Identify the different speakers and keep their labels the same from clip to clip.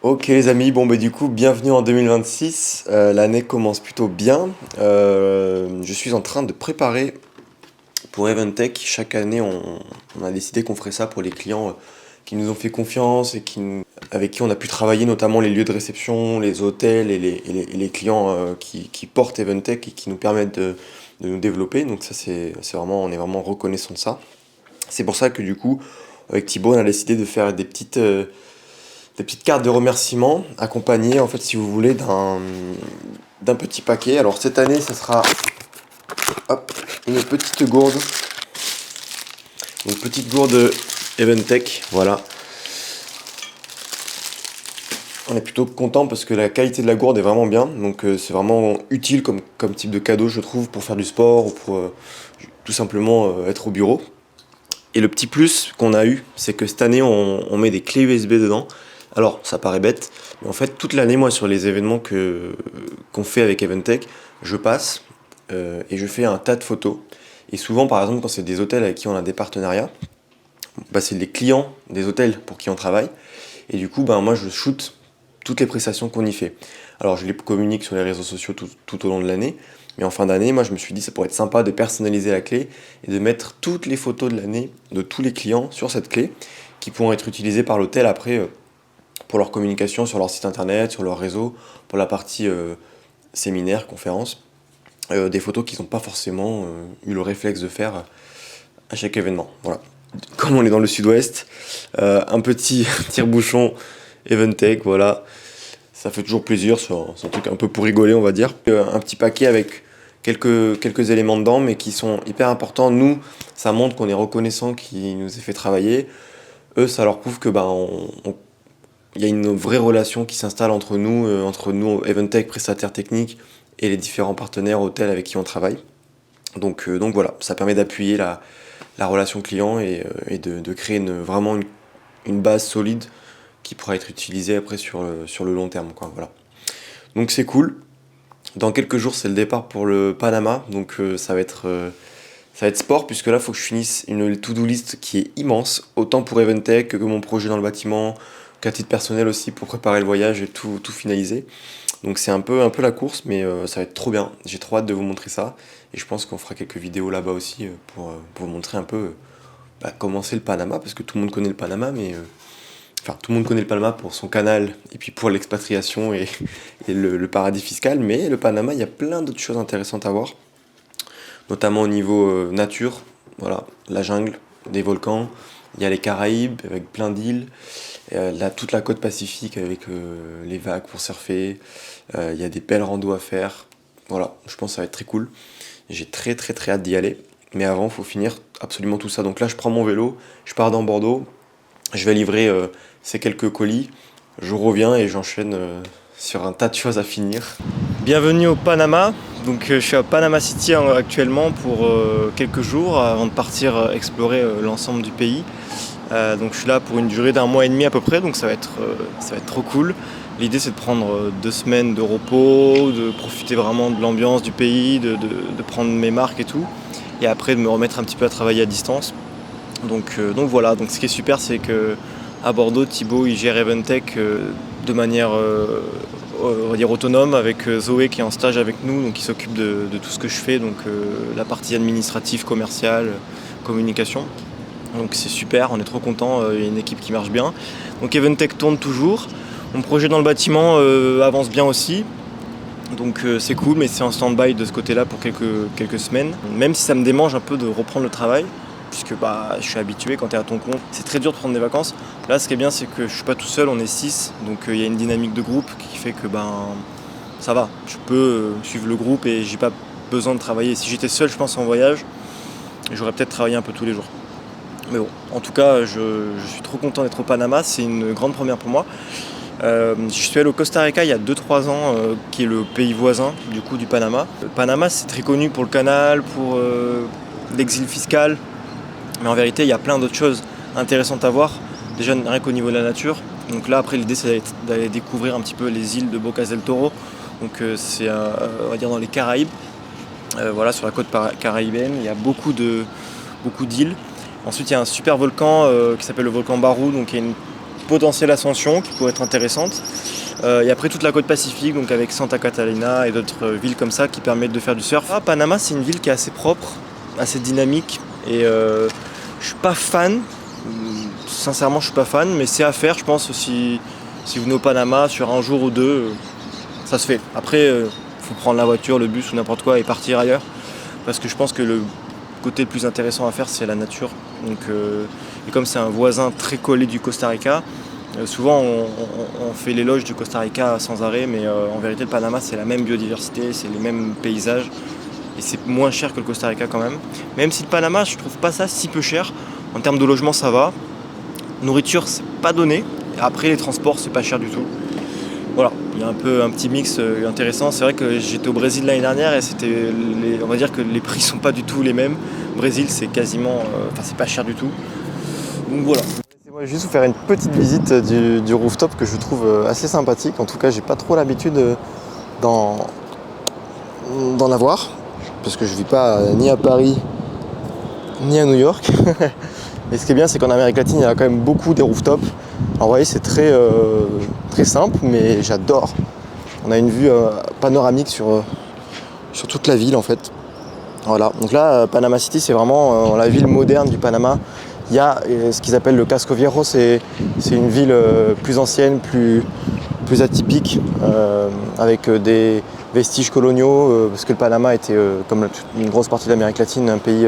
Speaker 1: Ok les amis, bon bah du coup bienvenue en 2026. L'année commence plutôt bien. Je suis en train de préparer pour Eventech. Chaque année on a décidé qu'on ferait ça pour les clients qui nous ont fait confiance et avec qui on a pu travailler, notamment les lieux de réception, les hôtels et les clients qui portent Eventech et qui nous permettent de nous développer. Donc ça c'est vraiment, on est vraiment reconnaissant de ça. C'est pour ça que du coup avec Thibaut on a décidé de faire des petites cartes de remerciement accompagnées, en fait, si vous voulez, d'un petit paquet. Alors cette année, ça sera hop, une petite gourde. Une petite gourde Eventech, voilà. On est plutôt content parce que la qualité de la gourde est vraiment bien. Donc c'est vraiment utile comme type de cadeau, je trouve, pour faire du sport ou pour tout simplement être au bureau. Et le petit plus qu'on a eu, c'est que cette année, on met des clés USB dedans. Alors, ça paraît bête, mais en fait, toute l'année, moi, sur les événements qu'on fait avec Eventech, je passe et je fais un tas de photos. Et souvent, par exemple, quand c'est des hôtels avec qui on a des partenariats, bah, c'est les clients des hôtels pour qui on travaille. Et du coup, bah, moi, je shoot toutes les prestations qu'on y fait. Alors, je les communique sur les réseaux sociaux tout au long de l'année. Mais en fin d'année, moi, je me suis dit, ça pourrait être sympa de personnaliser la clé et de mettre toutes les photos de l'année de tous les clients sur cette clé qui pourront être utilisées par l'hôtel après pour leur communication sur leur site internet, sur leur réseau, pour la partie séminaire, conférence. Des photos qu'ils n'ont pas forcément eu le réflexe de faire à chaque événement. Voilà. Comme on est dans le sud-ouest, un petit tire-bouchon Eventech, voilà. Ça fait toujours plaisir, c'est un truc un peu pour rigoler, on va dire. Un petit paquet avec quelques éléments dedans, mais qui sont hyper importants. Nous, ça montre qu'on est reconnaissant qu'il nous ait fait travailler. Eux, ça leur prouve que il y a une vraie relation qui s'installe entre nous, Eventech, prestataire technique, et les différents partenaires hôtels avec qui on travaille. Donc voilà, ça permet d'appuyer la relation client et de créer vraiment une base solide qui pourra être utilisée après sur le long terme, quoi, voilà. Donc c'est cool. Dans quelques jours, c'est le départ pour le Panama, donc ça va être sport, puisque là, il faut que je finisse une to-do list qui est immense, autant pour Eventech que mon projet dans le bâtiment, qu'à titre personnel aussi pour préparer le voyage et tout finaliser. Donc c'est un peu la course, mais ça va être trop bien. J'ai trop hâte de vous montrer ça. Et je pense qu'on fera quelques vidéos là-bas aussi pour vous montrer un peu comment c'est le Panama, parce que tout le monde connaît le Panama, mais enfin tout le monde connaît le Panama pour son canal et puis pour l'expatriation et le paradis fiscal, mais le Panama, il y a plein d'autres choses intéressantes à voir, notamment au niveau nature, voilà, la jungle, des volcans, il y a les Caraïbes avec plein d'îles, toute la côte pacifique avec les vagues pour surfer, il y a des belles randos à faire, voilà, je pense que ça va être très cool, j'ai très très très hâte d'y aller, mais avant il faut finir absolument tout ça, donc là je prends mon vélo, je pars dans Bordeaux, je vais livrer ces quelques colis, je reviens et j'enchaîne sur un tas de choses à finir. Bienvenue au Panama. Donc je suis à Panama City actuellement pour quelques jours avant de partir explorer l'ensemble du pays. Donc je suis là pour une durée d'un mois et demi à peu près, donc ça va être trop cool. L'idée c'est de prendre 2 semaines de repos, de profiter vraiment de l'ambiance du pays, de prendre mes marques et tout. Et après de me remettre un petit peu à travailler à distance. Donc voilà, donc ce qui est super c'est que à Bordeaux, Thibaut il gère Eventech de manière on va dire autonome, avec Zoé qui est en stage avec nous, donc qui s'occupe de tout ce que je fais, donc la partie administrative, commerciale, communication. Donc c'est super, on est trop content, il y a une équipe qui marche bien. Donc Eventech tourne toujours. Mon projet dans le bâtiment avance bien aussi. Donc c'est cool, mais c'est en stand-by de ce côté-là pour quelques semaines. Même si ça me démange un peu de reprendre le travail, puisque je suis habitué quand tu es à ton compte. C'est très dur de prendre des vacances. Là, ce qui est bien, c'est que je suis pas tout seul, on est 6. Donc il y a une dynamique de groupe qui fait que ça va. Je peux suivre le groupe et j'ai pas besoin de travailler. Si j'étais seul, je pense, en voyage, j'aurais peut-être travaillé un peu tous les jours. Mais bon, en tout cas, je suis trop content d'être au Panama. C'est une grande première pour moi. Je suis allé au Costa Rica il y a 2-3 ans, qui est le pays voisin du coup du Panama. Le Panama, c'est très connu pour le canal, pour l'exil fiscal, mais en vérité il y a plein d'autres choses intéressantes à voir, déjà rien qu'au niveau de la nature. Donc là après l'idée c'est d'aller découvrir un petit peu les îles de Bocas del Toro, donc c'est on va dire dans les Caraïbes, voilà, sur la côte caribéenne, il y a beaucoup d'îles. Ensuite il y a un super volcan qui s'appelle le volcan Barou, donc il y a potentielle ascension qui pourrait être intéressante. Et après toute la côte pacifique, donc avec Santa Catalina et d'autres villes comme ça qui permettent de faire du surf. Panama, c'est une ville qui est assez propre, assez dynamique et je suis pas fan. Sincèrement, je suis pas fan, mais c'est à faire, je pense. Si vous venez au Panama sur un jour ou deux, ça se fait. Après, faut prendre la voiture, le bus ou n'importe quoi et partir ailleurs, parce que je pense que le côté le plus intéressant à faire, c'est la nature. Donc, et comme c'est un voisin très collé du Costa Rica, souvent on fait l'éloge du Costa Rica sans arrêt, mais en vérité, le Panama, c'est la même biodiversité, c'est les mêmes paysages, et c'est moins cher que le Costa Rica quand même. Même si le Panama, je trouve pas ça si peu cher. En termes de logement, ça va. Nourriture, c'est pas donné. Et après, les transports, c'est pas cher du tout. Voilà, il y a un petit mix intéressant. C'est vrai que j'étais au Brésil l'année dernière et on va dire que les prix sont pas du tout les mêmes. Au Brésil, c'est quasiment, c'est pas cher du tout. Donc voilà. Laissez-moi juste vous faire une petite visite du rooftop que je trouve assez sympathique. En tout cas, j'ai pas trop l'habitude d'en avoir parce que je vis pas ni à Paris ni à New York. Et ce qui est bien, c'est qu'en Amérique latine, il y a quand même beaucoup des rooftops. Alors vous voyez, c'est très simple, mais j'adore. On a une vue panoramique sur toute la ville en fait. Voilà, donc là, Panama City, c'est vraiment la ville moderne du Panama. Il y a ce qu'ils appellent le Casco Viejo, c'est une ville plus ancienne, plus atypique, avec des vestiges coloniaux, parce que le Panama était, comme une grosse partie de l'Amérique latine, un pays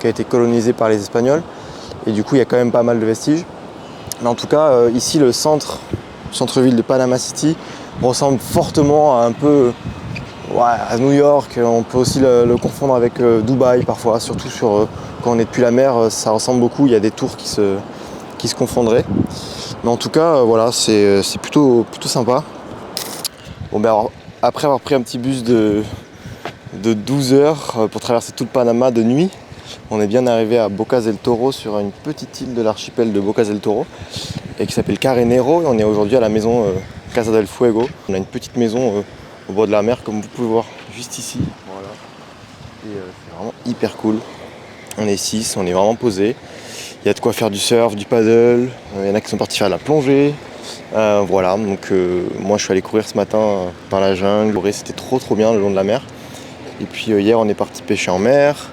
Speaker 1: qui a été colonisé par les Espagnols. Et du coup, il y a quand même pas mal de vestiges. Mais en tout cas, ici, le centre-ville de Panama City ressemble fortement à un peu à New York. On peut aussi le confondre avec Dubaï parfois, surtout quand on est depuis la mer, ça ressemble beaucoup. Il y a des tours qui se confondraient. Mais en tout cas, voilà, c'est plutôt sympa. Bon, ben alors, après avoir pris un petit bus de 12 heures pour traverser tout le Panama de nuit, on est bien arrivé à Bocas del Toro, sur une petite île de l'archipel de Bocas del Toro et qui s'appelle Carenero. Et on est aujourd'hui à la maison Casa del Fuego. On a une petite maison au bord de la mer, comme vous pouvez voir juste ici. Voilà. Et c'est vraiment hyper cool. On est 6, on est vraiment posé. Il y a de quoi faire du surf, du paddle. Il y en a qui sont partis faire de la plongée. Voilà, donc moi je suis allé courir ce matin dans la jungle. C'était trop bien le long de la mer. Et puis hier on est parti pêcher en mer.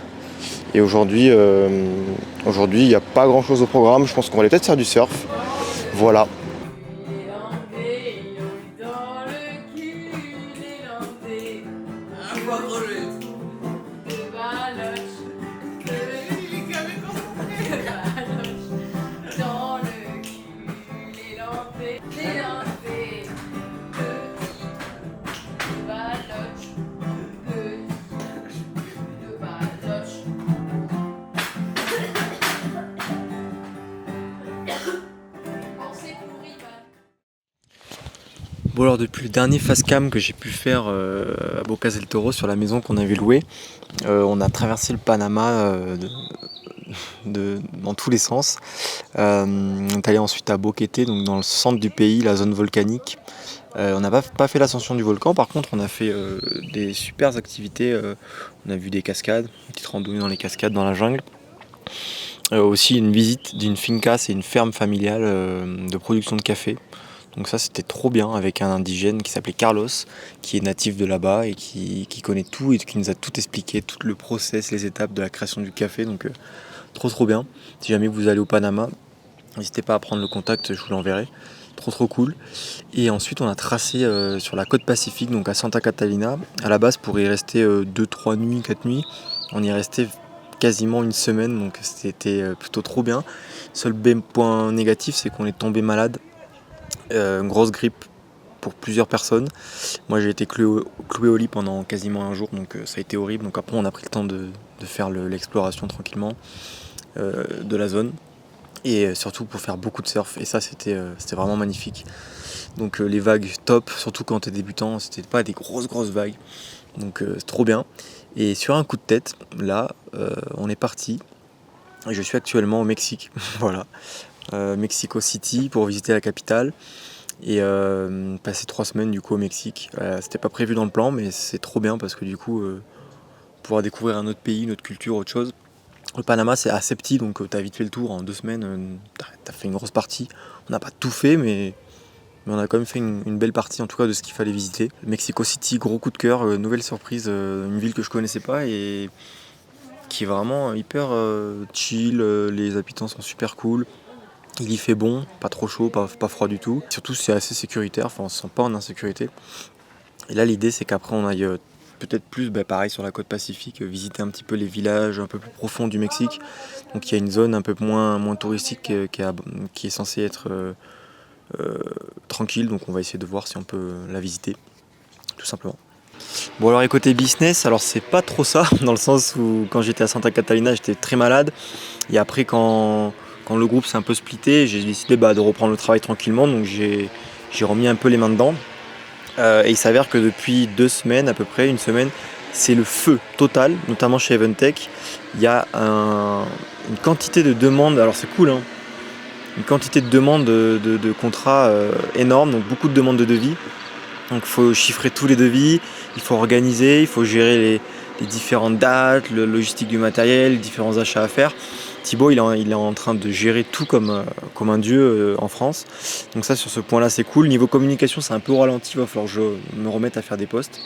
Speaker 1: Et aujourd'hui, il n'y a pas grand chose au programme. Je pense qu'on va aller peut-être faire du surf. Voilà. Bon alors depuis le dernier facecam que j'ai pu faire à Bocas del Toro sur la maison qu'on avait louée, on a traversé le Panama dans tous les sens. On est allé ensuite à Boquete, donc dans le centre du pays, la zone volcanique. On n'a pas fait l'ascension du volcan, par contre on a fait des super activités. On a vu des cascades, une petite randonnée dans les cascades dans la jungle. Aussi une visite d'une finca, c'est une ferme familiale de production de café. Donc ça c'était trop bien, avec un indigène qui s'appelait Carlos, qui est natif de là-bas et qui connaît tout et qui nous a tout expliqué, tout le process, les étapes de la création du café. Donc trop bien. Si jamais vous allez au Panama, n'hésitez pas à prendre le contact, je vous l'enverrai. Trop cool. Et ensuite on a tracé sur la côte pacifique, donc à Santa Catalina. À la base pour y rester 2-3 nuits, 4 nuits. On y est resté quasiment une semaine, donc c'était plutôt trop bien. Seul point négatif, c'est qu'on est tombé malade. Une grosse grippe pour plusieurs personnes. Moi j'ai été cloué au lit pendant quasiment un jour, donc ça a été horrible. Donc après on a pris le temps de faire l'exploration tranquillement de la zone, et surtout pour faire beaucoup de surf, et ça c'était vraiment magnifique. Donc les vagues top, surtout quand t'es débutant, c'était pas des grosses vagues, donc c'est trop bien. Et sur un coup de tête, là on est parti, et je suis actuellement au Mexique. Voilà, Mexico City, pour visiter la capitale et passer 3 semaines du coup au Mexique. C'était pas prévu dans le plan, mais c'est trop bien parce que du coup pouvoir découvrir un autre pays, une autre culture, autre chose.
Speaker 2: Le Panama c'est assez petit, donc t'as vite fait le tour en 2 semaines, t'as fait une grosse partie. On n'a pas tout fait, mais on a quand même fait une belle partie en tout cas de ce qu'il fallait visiter. Mexico City, gros coup de cœur, nouvelle surprise, une ville que je connaissais pas et qui est vraiment hyper chill, les habitants sont super cool. Il y fait bon, pas trop chaud, pas froid du tout. Surtout c'est assez sécuritaire, enfin on se sent pas en insécurité. Et là l'idée c'est qu'après on aille peut-être plus, pareil sur la côte Pacifique, visiter un petit peu les villages un peu plus profonds du Mexique. Donc il y a une zone un peu moins touristique qui est censée être tranquille, donc on va essayer de voir si on peut la visiter, tout simplement. Bon alors et côté business, alors c'est pas trop ça, dans le sens où quand j'étais à Santa Catalina j'étais très malade, et après quand le groupe s'est un peu splitté, j'ai décidé de reprendre le travail tranquillement, donc j'ai remis un peu les mains dedans. Et il s'avère que depuis 2 semaines, à peu près, une semaine, c'est le feu total, notamment chez Eventech. Il y a une quantité de demandes, alors c'est cool, hein, une quantité de demandes de contrats énorme, donc beaucoup de demandes de devis. Donc il faut chiffrer tous les devis, il faut organiser, il faut gérer les différentes dates, le logistique du matériel, les différents achats à faire. Thibaut, il est en train de gérer tout comme un dieu en France. Donc ça, sur ce point-là, c'est cool. Niveau communication, c'est un peu au ralenti, il va falloir que je me remette à faire des posts.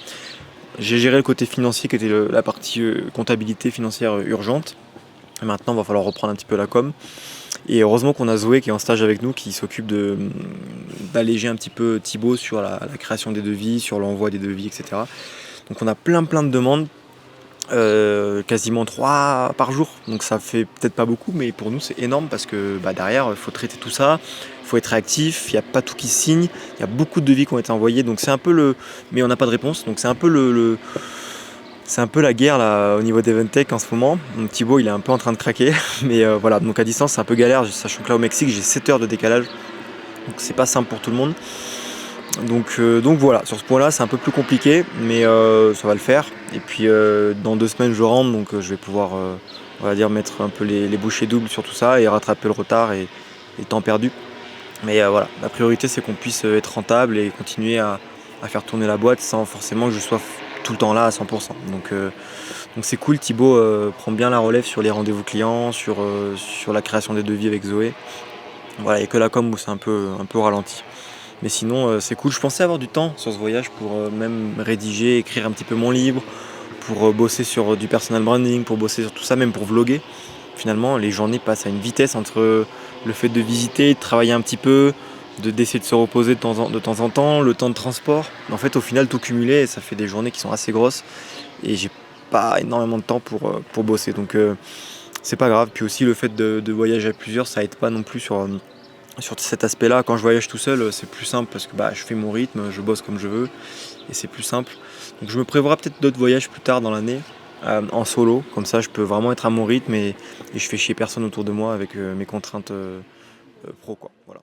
Speaker 2: J'ai géré le côté financier qui était la partie comptabilité financière urgente. Et maintenant, il va falloir reprendre un petit peu la com. Et heureusement qu'on a Zoé qui est en stage avec nous, qui s'occupe d'alléger un petit peu Thibaut sur la création des devis, sur l'envoi des devis, etc. Donc on a plein de demandes, quasiment 3 par jour. Donc ça fait peut-être pas beaucoup, mais pour nous c'est énorme parce que derrière il faut traiter tout ça, il faut être réactif, il n'y a pas tout qui se signe, il y a beaucoup de devis qui ont été envoyés, donc c'est un peu mais on n'a pas de réponse, donc c'est un peu c'est un peu la guerre là au niveau d'Eventech en ce moment. Donc Thibaut il est un peu en train de craquer, mais voilà, donc à distance c'est un peu galère, sachant que là au Mexique j'ai 7 heures de décalage, donc c'est pas simple pour tout le monde. Donc voilà, sur ce point là c'est un peu plus compliqué, mais ça va le faire. Et puis dans 2 semaines je rentre, donc je vais pouvoir on va dire mettre un peu les bouchées doubles sur tout ça et rattraper le retard et le temps perdu. Mais voilà, la priorité c'est qu'on puisse être rentable et continuer à faire tourner la boîte sans forcément que je sois tout le temps là à 100%. Donc c'est cool, Thibaut prend bien la relève sur les rendez-vous clients, sur la création des devis avec Zoé. Voilà, il n'y a que la com où c'est un peu ralenti. Mais sinon c'est cool, je pensais avoir du temps sur ce voyage pour même rédiger, écrire un petit peu mon livre, pour bosser sur du personal branding, pour bosser sur tout ça, même pour vlogger. Finalement, les journées passent à une vitesse entre le fait de visiter, de travailler un petit peu, d'essayer de se reposer de temps en temps, le temps de transport. En fait, au final, tout cumulé, ça fait des journées qui sont assez grosses et j'ai pas énormément de temps pour bosser. Donc, c'est pas grave. Puis aussi, le fait de voyager à plusieurs, ça aide pas non plus sur cet aspect-là. Quand je voyage tout seul, c'est plus simple parce que je fais mon rythme, je bosse comme je veux et c'est plus simple. Donc je me prévois peut-être d'autres voyages plus tard dans l'année en solo, comme ça je peux vraiment être à mon rythme et je fais chier personne autour de moi avec mes contraintes pro quoi. Voilà.